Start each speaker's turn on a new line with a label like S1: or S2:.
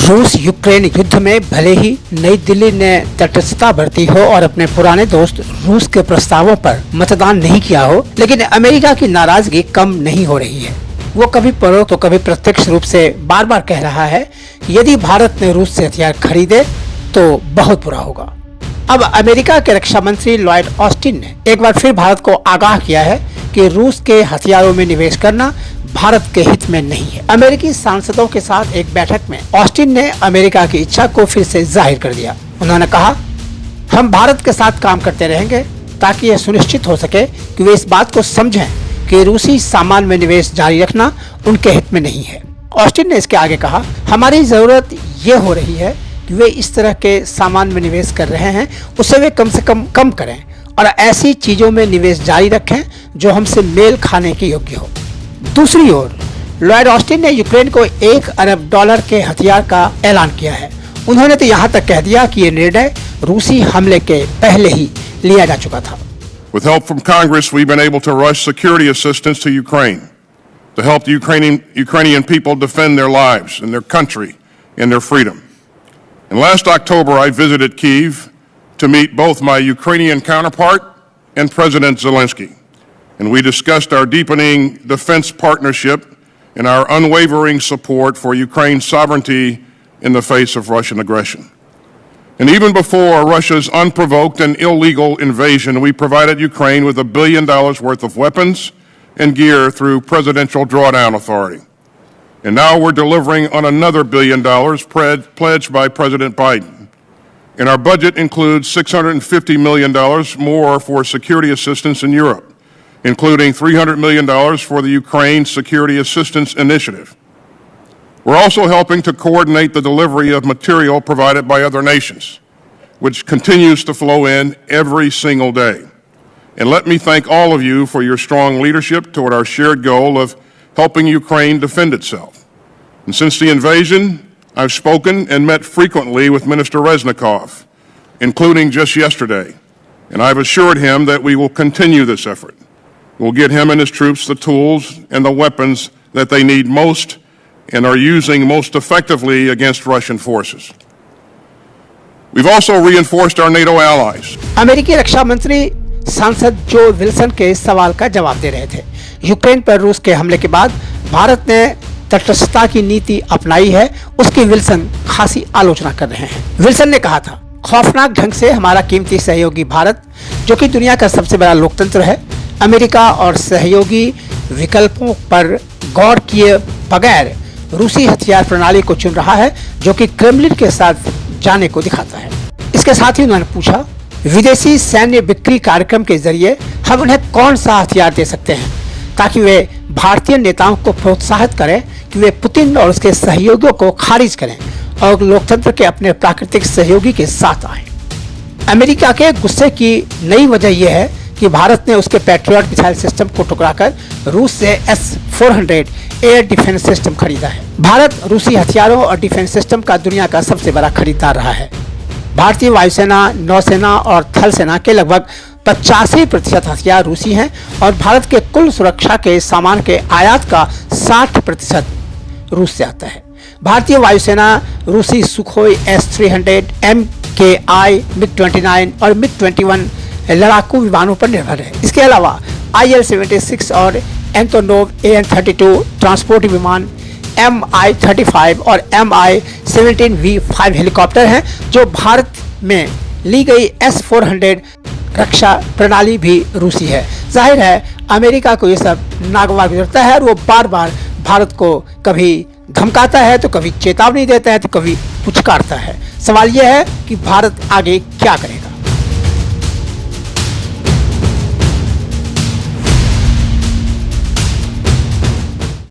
S1: रूस यूक्रेन युद्ध में भले ही नई दिल्ली ने तटस्थता बरती हो और अपने पुराने दोस्त रूस के प्रस्तावों पर मतदान नहीं किया हो, लेकिन अमेरिका की नाराजगी कम नहीं हो रही है। वो कभी परोक्ष तो कभी प्रत्यक्ष रूप से बार बार कह रहा है कि यदि भारत ने रूस से हथियार खरीदे तो बहुत बुरा होगा। अब अमेरिका के रक्षा मंत्री लॉयड ऑस्टिन ने एक बार फिर भारत को आगाह किया है कि रूस के हथियारों में निवेश करना भारत के हित में नहीं है। अमेरिकी सांसदों के साथ एक बैठक में ऑस्टिन ने अमेरिका की इच्छा को फिर से जाहिर कर दिया। उन्होंने कहा, हम भारत के साथ काम करते रहेंगे ताकि यह सुनिश्चित हो सके कि वे इस बात को समझें कि रूसी सामान में निवेश जारी रखना उनके हित में नहीं है। ऑस्टिन ने इसके आगे कहा, हमारी जरूरत ये हो रही है कि वे इस तरह के सामान में निवेश कर रहे हैं उसे वे कम से कम करें और ऐसी चीजों में निवेश जारी रखें जो हमसे मेल खाने के योग्य हो। दूसरी ओर लॉयड ऑस्टिन ने यूक्रेन को $1 अरब के हथियार का ऐलान किया है। उन्होंने तो यहाँ तक कह दिया कि ये निर्णय रूसी हमले के पहले ही लिया जा चुका था।
S2: With help from Congress, we've been able to rush security assistance to Ukraine to help the Ukrainian people defend their lives and their country and their freedom. And last October, I visited Kyiv to meet both my Ukrainian counterpart and President Zelensky. And we discussed our deepening defense partnership and our unwavering support for Ukraine's sovereignty in the face of Russian aggression. And even before Russia's unprovoked and illegal invasion, we provided Ukraine with $1 billion worth of weapons and gear through Presidential Drawdown Authority. And now we're delivering on another $1 billion pledged by President Biden. And our budget includes $650 million more for security assistance in Europe, including $300 million for the Ukraine Security Assistance Initiative. We're also helping to coordinate the delivery of material provided by other nations, which continues to flow in every single day. And let me thank all of you for your strong leadership toward our shared goal of helping Ukraine defend itself. And since the invasion, I've spoken and met frequently with Minister Reznikov, including just yesterday, and I've assured him that we will continue this effort. We'll get him and his troops the tools and the weapons that they need most and are using most effectively against Russian forces. We've also reinforced our NATO allies.
S1: अमेरिकी रक्षा मंत्री सांसद जो Wilson के सवाल का जवाब दे रहे थे। यूक्रेन पर रूस के हमले के बाद भारत ने तटस्थता की नीति अपनाई है, उसकी विल्सन खासी आलोचना कर रहे हैं। विल्सन ने कहा था, खौफनाक ढंग से हमारा कीमती सहयोगी भारत, जो कि दुनिया का सबसे बड़ा लोकतंत्र है, अमेरिका और सहयोगी विकल्पों पर गौर किए बगैर रूसी हथियार प्रणाली को चुन रहा है, जो कि क्रेमलिन के साथ जाने को दिखाता है। इसके साथ ही उन्होंने पूछा, विदेशी सैन्य बिक्री कार्यक्रम के जरिए हम उन्हें कौन सा हथियार दे सकते हैं ताकि वे भारतीय नेताओं को प्रोत्साहित करें कि वे पुतिन और उसके सहयोगियों को खारिज करें और लोकतंत्र के अपने प्राकृतिक सहयोगी के साथ आएं। अमेरिका के गुस्से की नई वजह यह है कि भारत ने उसके पैट्रियट मिसाइल सिस्टम को ठुकराकर रूस से S-400 एयर डिफेंस सिस्टम खरीदा है। भारत रूसी हथियारों और डिफेंस सिस्टम का दुनिया का सबसे बड़ा खरीदार रहा है। भारतीय वायुसेना, नौसेना और थल सेना के लगभग 85% हथियार रूसी हैं और भारत के कुल सुरक्षा के सामान के आयात का 60% रूस से आता है। भारतीय वायुसेना रूसी सुखोई S-300, MKI, MiG-29 और MiG-21 लड़ाकू विमानों पर निर्भर है। इसके अलावा IL-76 और एंटोनोव AN-32 ट्रांसपोर्ट विमान, Mi-35 और Mi-17V5 हेलीकॉप्टर हैं, जो भारत में ली गई S-400 रक्षा प्रणाली भी रूसी है। जाहिर है अमेरिका को ये सब नागवार गुजरता है और वो बार बार भारत को कभी धमकाता है तो कभी चेतावनी देता है तो कभी पुचकारता है। सवाल यह है कि भारत आगे क्या करेगा।